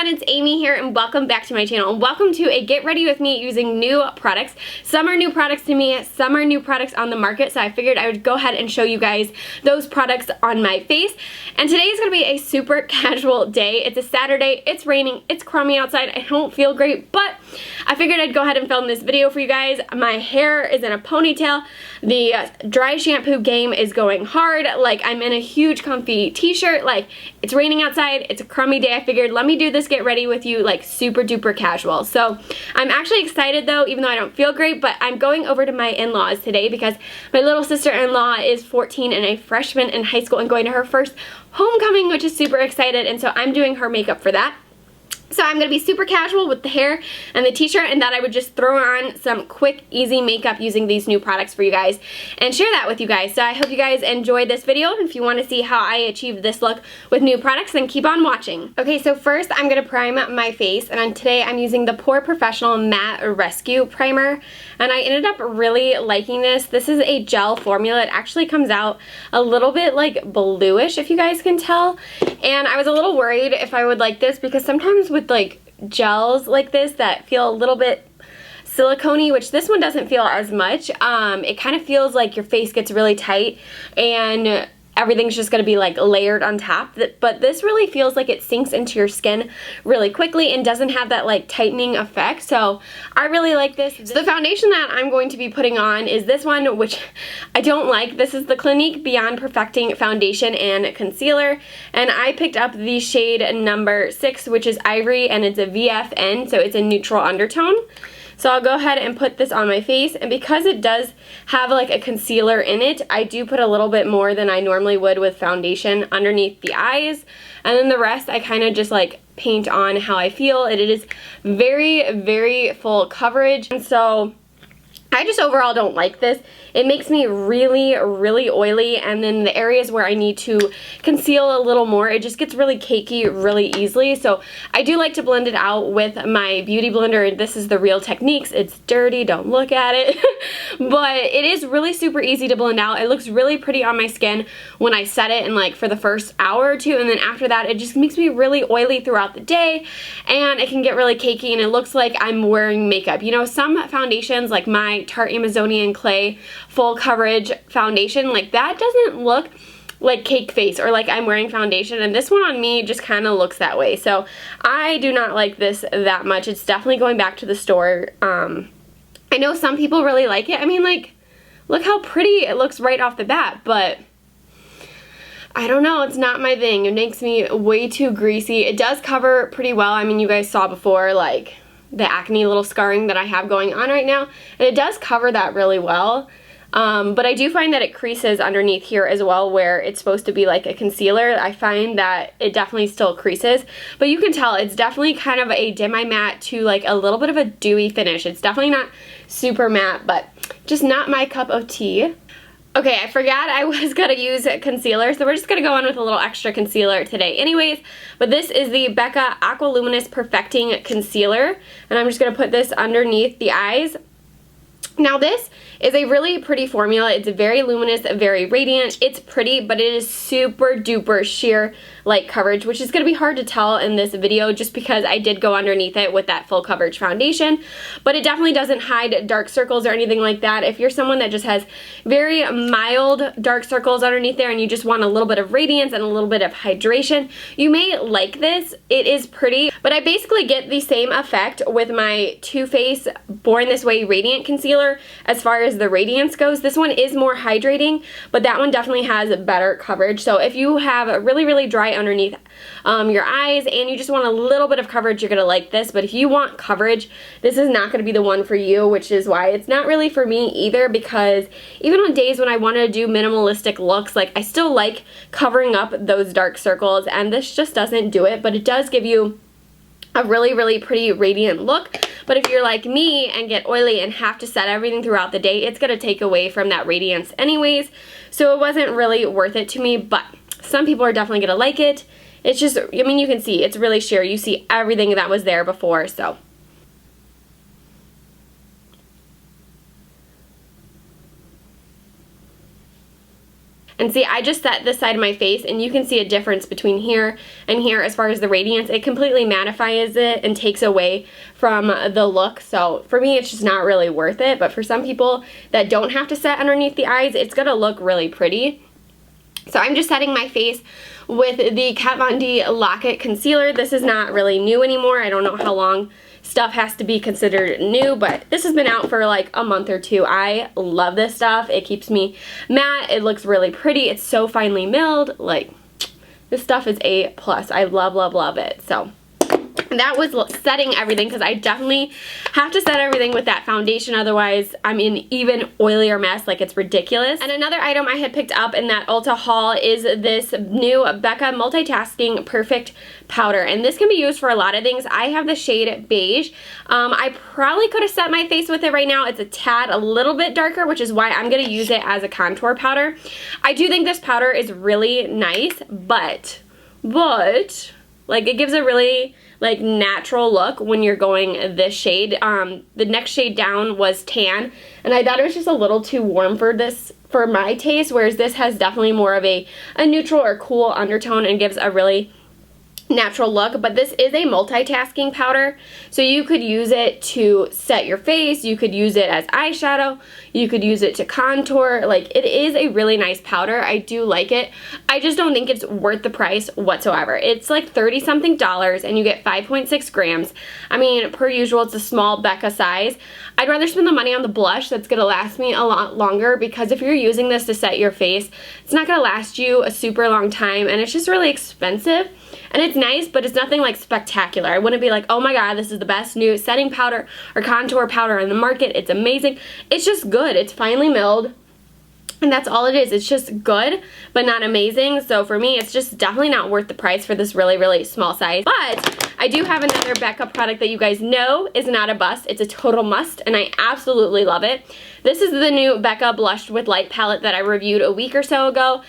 everyone, it's Amy here and welcome back to my channel and welcome to a get ready with me using new products. Some are new products to me, some are new products on the market, so I figured I would go ahead and show you guys those products on my face. And today is going to be a super casual day. It's a Saturday, it's raining, it's crummy outside, I don't feel great, but I figured I'd go ahead and film this video for you guys. My hair is in a ponytail, the dry shampoo game is going hard, like I'm in a huge comfy t-shirt, like it's raining outside, it's a crummy day. I figured let me do this get ready with you like super duper casual. So I'm actually excited though, even though I don't feel great, but I'm going over to my in-laws today because my little sister-in-law is 14 and a freshman in high school and going to her first homecoming, which is super excited, and so I'm doing her makeup for that. So I'm going to be super casual with the hair and the t-shirt, and that I would just throw on some quick, easy makeup using these new products for you guys and share that with you guys. So I hope you guys enjoyed this video, and if you want to see how I achieved this look with new products, then keep on watching. Okay, so first I'm going to prime my face, and today I'm using the Pore Professional Matte Rescue Primer, and I ended up really liking this. This is a gel formula. It actually comes out a little bit like bluish, if you guys can tell, and I was a little worried if I would like this because sometimes with like gels like this that feel a little bit silicone-y, which this one doesn't feel as much. It kind of feels like your face gets really tight and everything's just going to be like layered on top, but this really feels like it sinks into your skin really quickly and doesn't have that like tightening effect, so I really like this. So the foundation that I'm going to be putting on is this one, which I don't like. This is the Clinique Beyond Perfecting Foundation and Concealer, and I picked up the shade number 6, which is Ivory, and it's a VFN, so it's a neutral undertone. So I'll go ahead and put this on my face, and because it does have like a concealer in it, I do put a little bit more than I normally would with foundation underneath the eyes, and then the rest I kind of just like paint on how I feel. It is very, very full coverage, and so I just overall don't like this. It makes me really, really oily, and then the areas where I need to conceal a little more, it just gets really cakey really easily. So I do like to blend it out with my beauty blender. This is the Real Techniques. It's dirty, don't look at it. But it is really super easy to blend out. It looks really pretty on my skin when I set it in like for the first hour or two, and then after that it just makes me really oily throughout the day, and it can get really cakey and it looks like I'm wearing makeup. You know, some foundations like my Tarte Amazonian Clay full coverage foundation, like that doesn't look like cake face or like I'm wearing foundation, and this one on me just kind of looks that way. So I do not like this that much. It's definitely going back to the store. I know some people really like it. I mean, like, look how pretty it looks right off the bat, but I don't know, it's not my thing. It makes me way too greasy. It does cover pretty well. I mean, you guys saw before like the acne little scarring that I have going on right now, and it does cover that really well. But I do find that it creases underneath here as well, where it's supposed to be like a concealer. I find that it definitely still creases, but you can tell it's definitely kind of a demi-matte to like a little bit of a dewy finish. It's definitely not super matte, but just not my cup of tea. Okay, I forgot I was going to use concealer, so we're just going to go on with a little extra concealer today anyways. But this is the Becca Aqua Luminous Perfecting Concealer, and I'm just going to put this underneath the eyes. Now this is a really pretty formula. It's very luminous, very radiant. It's pretty, but it is super duper sheer light coverage, which is going to be hard to tell in this video just because I did go underneath it with that full coverage foundation, but it definitely doesn't hide dark circles or anything like that. If you're someone that just has very mild dark circles underneath there and you just want a little bit of radiance and a little bit of hydration, you may like this. It is pretty, but I basically get the same effect with my Too Faced Born This Way Radiant Concealer as far as the radiance goes. This one is more hydrating, but that one definitely has better coverage. So if you have a really, really dry underneath your eyes and you just want a little bit of coverage, you're gonna like this. But if you want coverage, this is not gonna be the one for you, which is why it's not really for me either, because even on days when I want to do minimalistic looks, like I still like covering up those dark circles, and this just doesn't do it, but it does give you a really, really pretty radiant look. But if you're like me and get oily and have to set everything throughout the day, it's gonna take away from that radiance anyways, so it wasn't really worth it to me. But some people are definitely gonna like it. It's just, I mean, you can see it's really sheer. You see everything that was there before, so. And see, I just set this side of my face, and you can see a difference between here and here as far as the radiance. It completely mattifies it and takes away from the look. So for me, it's just not really worth it. But for some people that don't have to set underneath the eyes, it's gonna look really pretty. So I'm just setting my face with the Kat Von D Lock-It Concealer. This is not really new anymore. I don't know how long stuff has to be considered new, but this has been out for like a month or two. I love this stuff. It keeps me matte. It looks really pretty. It's so finely milled. Like, this stuff is A+. I love, love, love it. So that was setting everything, because I definitely have to set everything with that foundation, otherwise I'm in even oilier mess. Like, it's ridiculous. And another item I had picked up in that Ulta haul is this new Becca Multitasking Perfect Powder, and this can be used for a lot of things. I have the shade Beige. I probably could have set my face with it right now. It's a tad a little bit darker, which is why I'm going to use it as a contour powder. I do think this powder is really nice, but like, it gives a really like natural look when you're going this shade. The next shade down was tan, and I thought it was just a little too warm for this, for my taste, whereas this has definitely more of a neutral or cool undertone and gives a really natural look. But this is a multitasking powder, so you could use it to set your face, you could use it as eyeshadow, you could use it to contour. Like, it is a really nice powder. I do like it. I just don't think it's worth the price whatsoever. It's like $30-something and you get 5.6 grams. I mean, per usual, it's a small Becca size. I'd rather spend the money on the blush that's gonna last me a lot longer, because if you're using this to set your face, it's not gonna last you a super long time, and it's just really expensive. And it's nice, but it's nothing like spectacular. I wouldn't be like, oh my god, this is the best new setting powder or contour powder on the market. It's amazing. It's just good. It's finely milled, and that's all it is. It's just good, but not amazing. So for me, it's just definitely not worth the price for this really, really small size. But I do have another Becca product that you guys know is not a bust. It's a total must, and I absolutely love it. This is the new Becca Blush with Light palette that I reviewed a week or so ago.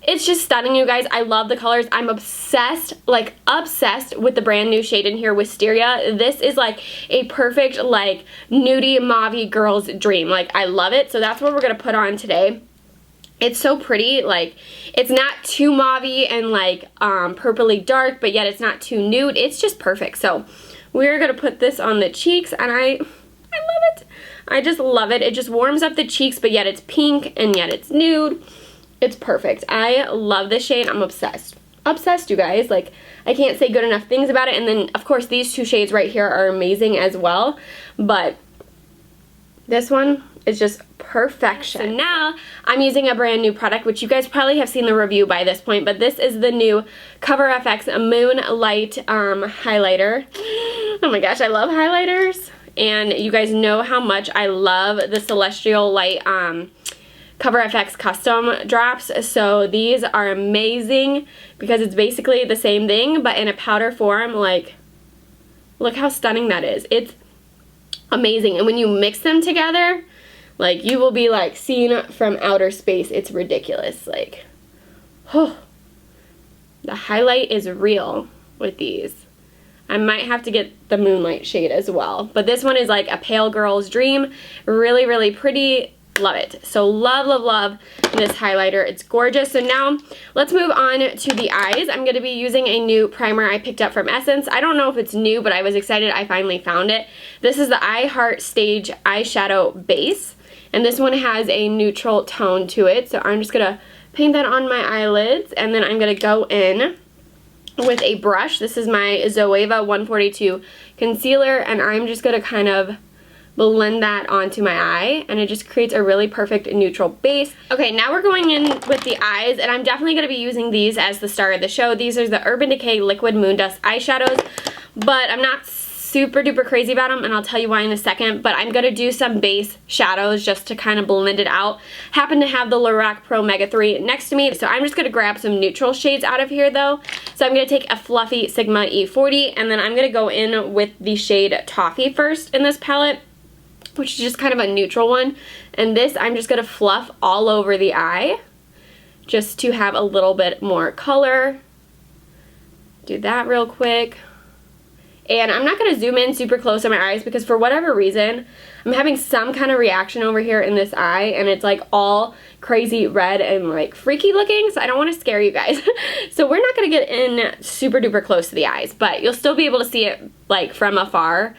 It's just stunning, you guys. I love the colors. I'm obsessed, like obsessed with the brand new shade in here, Wisteria. This is like a perfect like nudie mauve girl's dream. Like, I love it. So that's what we're gonna put on today. It's so pretty. Like, it's not too mauve-y and like purpley dark, but yet it's not too nude. It's just perfect. So we're gonna put this on the cheeks, and I love it. I just love it. It just warms up the cheeks, but yet it's pink and yet it's nude. It's perfect. I love this shade. I'm obsessed. Obsessed, you guys. Like, I can't say good enough things about it. And then, of course, these two shades right here are amazing as well. But this one is just perfection. So now, I'm using a brand new product, which you guys probably have seen the review by this point. But this is the new CoverFX Moonlight highlighter. Oh my gosh, I love highlighters. And you guys know how much I love the Celestial Light CoverFX custom drops. So these are amazing because it's basically the same thing but in a powder form. Like, look how stunning that is. It's amazing. And when you mix them together, like, you will be like seen from outer space. It's ridiculous. Like, oh, the highlight is real with these. I might have to get the Moonlight shade as well. But this one is like a pale girl's dream. Really, really pretty. Love it. So love, love, love this highlighter. It's gorgeous. So now let's move on to the eyes. I'm going to be using a new primer I picked up from Essence. I don't know if it's new, but I was excited I finally found it. This is the I Heart Stage Eyeshadow Base, and this one has a neutral tone to it. So I'm just going to paint that on my eyelids, and then I'm going to go in with a brush. This is my Zoeva 142 concealer, and I'm just going to kind of blend that onto my eye, and it just creates a really perfect neutral base. Okay, now we're going in with the eyes, and I'm definitely going to be using these as the star of the show. These are the Urban Decay Liquid Moondust eyeshadows, but I'm not super duper crazy about them, and I'll tell you why in a second. But I'm going to do some base shadows just to kind of blend it out. Happen to have the Lorac Pro Mega 3 next to me, so I'm just going to grab some neutral shades out of here though. So I'm going to take a Fluffy Sigma E40, and then I'm going to go in with the shade Toffee first in this palette, which is just kind of a neutral one. And this I'm just going to fluff all over the eye just to have a little bit more color. Do that real quick. And I'm not going to zoom in super close on my eyes because for whatever reason, I'm having some kind of reaction over here in this eye, and it's like all crazy red and like freaky looking, so I don't want to scare you guys. So we're not going to get in super duper close to the eyes, but you'll still be able to see it like from afar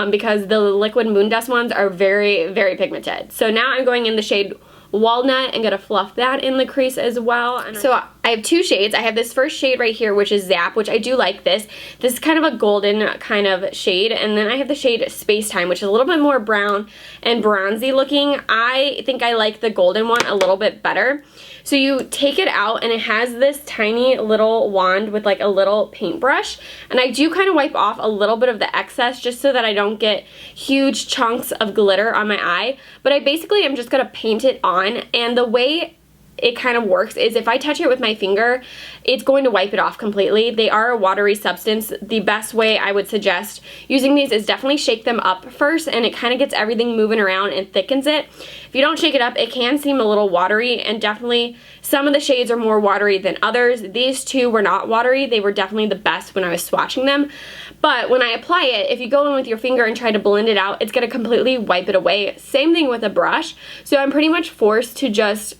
because the liquid Moondust ones are very, very pigmented. So now I'm going in the shade Walnut and gonna fluff that in the crease as well. So I have two shades. I have this first shade right here, which is Zap, which I do like this. This is kind of a golden kind of shade. And then I have the shade Space Time, which is a little bit more brown and bronzy looking. I think I like the golden one a little bit better. So you take it out and it has this tiny little wand with like a little paintbrush. And I do kind of wipe off a little bit of the excess just so that I don't get huge chunks of glitter on my eye. But I basically am just going to paint it on, and the way it kind of works is if I touch it with my finger, it's going to wipe it off completely. They are a watery substance. The best way I would suggest using these is definitely shake them up first, and it kind of gets everything moving around and thickens it. If you don't shake it up, it can seem a little watery, and definitely some of the shades are more watery than others. These two were not watery. They were definitely the best when I was swatching them. But when I apply it, if you go in with your finger and try to blend it out, it's going to completely wipe it away. Same thing with a brush. So I'm pretty much forced to just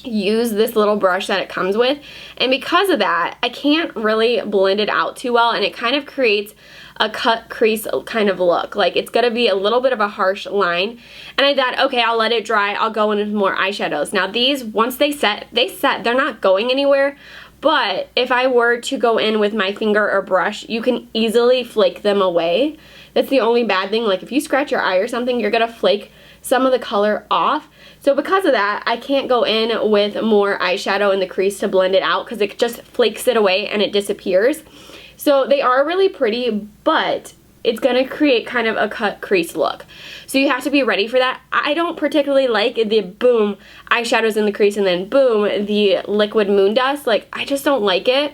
use this little brush that it comes with, and because of that I can't really blend it out too well, and it kind of creates a cut crease kind of look. Like it's gonna be a little bit of a harsh line, and I thought, okay, I'll let it dry, I'll go in with more eyeshadows. Now these, once they set, they're not going anywhere, but if I were to go in with my finger or brush, you can easily flake them away. That's the only bad thing. Like if you scratch your eye or something, you're gonna flake some of the color off. So because of that, I can't go in with more eyeshadow in the crease to blend it out because it just flakes it away and it disappears. So they are really pretty, but it's going to create kind of a cut crease look. So you have to be ready for that. I don't particularly like the boom eyeshadows in the crease and then boom the liquid Moondust. Like I just don't like it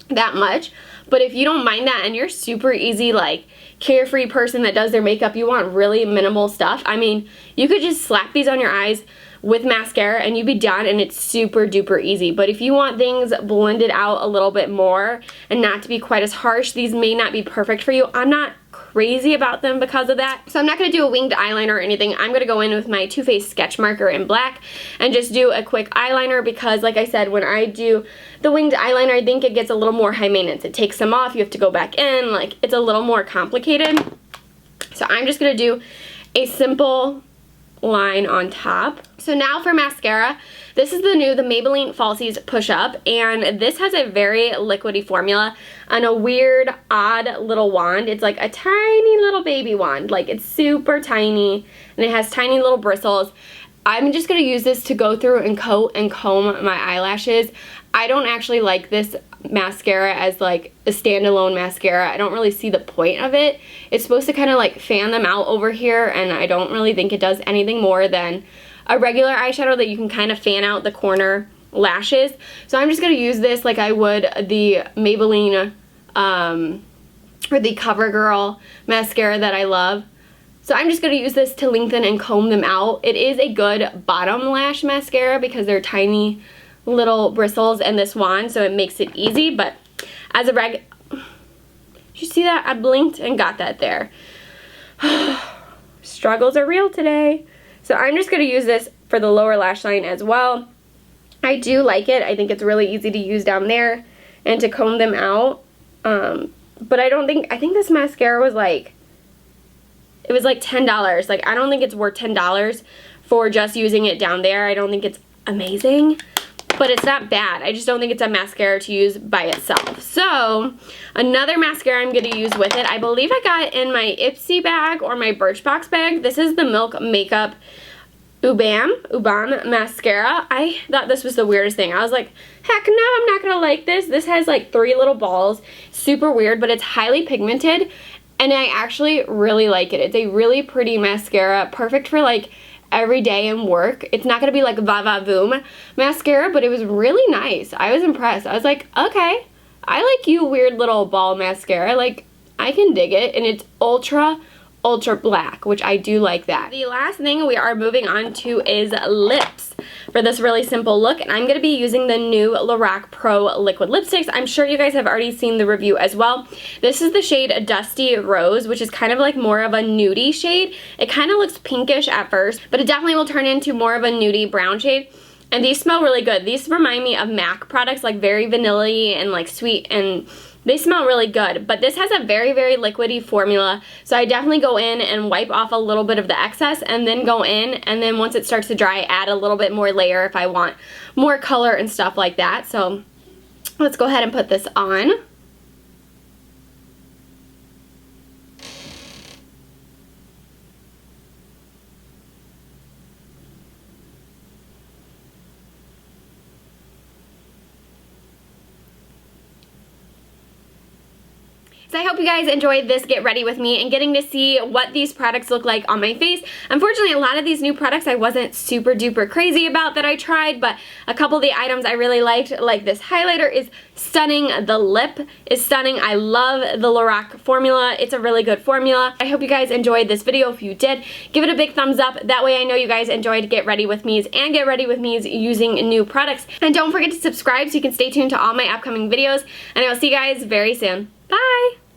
that much. But if you don't mind that and you're super easy, like carefree person that does their makeup, you want really minimal stuff, I mean, you could just slap these on your eyes with mascara and you'd be done, and it's super duper easy. But if you want things blended out a little bit more and not to be quite as harsh, these may not be perfect for you. I'm not crazy about them because of that. So I'm not going to do a winged eyeliner or anything. I'm going to go in with my Too Faced sketch marker in black and just do a quick eyeliner because, like I said, when I do the winged eyeliner, I think it gets a little more high maintenance. It takes them off, you have to go back in, like it's a little more complicated. So I'm just going to do a simple line on top. So now for mascara, this is the Maybelline Falsies Push Up, and this has a very liquidy formula on a weird, odd little wand. It's like a tiny little baby wand, like it's super tiny, and it has tiny little bristles. I'm just going to use this to go through and coat and comb my eyelashes. I don't actually like this mascara as like a standalone mascara. I don't really see the point of it. It's supposed to kind of like fan them out over here, and I don't really think it does anything more than a regular eyeshadow that you can kind of fan out the corner lashes. So I'm just going to use this like I would the Maybelline or the CoverGirl mascara that I love. So I'm just going to use this to lengthen and comb them out. It is a good bottom lash mascara because they're tiny little bristles and this wand, so it makes it easy. But as a did you see that? I blinked and got that there. Struggles are real today. So I'm just going to use this for the lower lash line as well. I do like it. I think it's really easy to use down there and to comb them out. But I think this mascara was like, it was like $10. Like I don't think it's worth $10 for just using it down there. I don't think it's amazing, but it's not bad. I just don't think it's a mascara to use by itself. So another mascara I'm going to use with it, I believe I got it in my Ipsy bag or my Birchbox bag. This is the Milk Makeup Ubam mascara. I thought this was the weirdest thing. I was like, heck no, I'm not going to like this. This has like 3 little balls. Super weird, but it's highly pigmented, and I actually really like it. It's a really pretty mascara, perfect for like every day in work. It's not going to be like Va Va Voom mascara, but it was really nice. I was impressed. I was like, okay, I like you weird little ball mascara. Like, I can dig it, and it's ultra black, which I do like that. The last thing we are moving on to is lips. for this really simple look. And I'm going to be using the new Lorac Pro Liquid Lipsticks. I'm sure you guys have already seen the review as well. This is the shade Dusty Rose, which is kind of like more of a nudie shade. It kind of looks pinkish at first, but it definitely will turn into more of a nudie brown shade. And these smell really good. These remind me of MAC products, like very vanilla-y and like sweet, and they smell really good. But this has a very, very liquidy formula, so I definitely go in and wipe off a little bit of the excess and then go in, and then once it starts to dry, add a little bit more layer if I want more color and stuff like that. So let's go ahead and put this on. So I hope you guys enjoyed this Get Ready With Me and getting to see what these products look like on my face. Unfortunately, a lot of these new products I wasn't super duper crazy about that I tried, but a couple of the items I really liked, like this highlighter is stunning. The lip is stunning. I love the Lorac formula. It's a really good formula. I hope you guys enjoyed this video. If you did, give it a big thumbs up. That way I know you guys enjoyed Get Ready With Me's and Get Ready With Me's using new products. And don't forget to subscribe so you can stay tuned to all my upcoming videos. And I will see you guys very soon. Bye!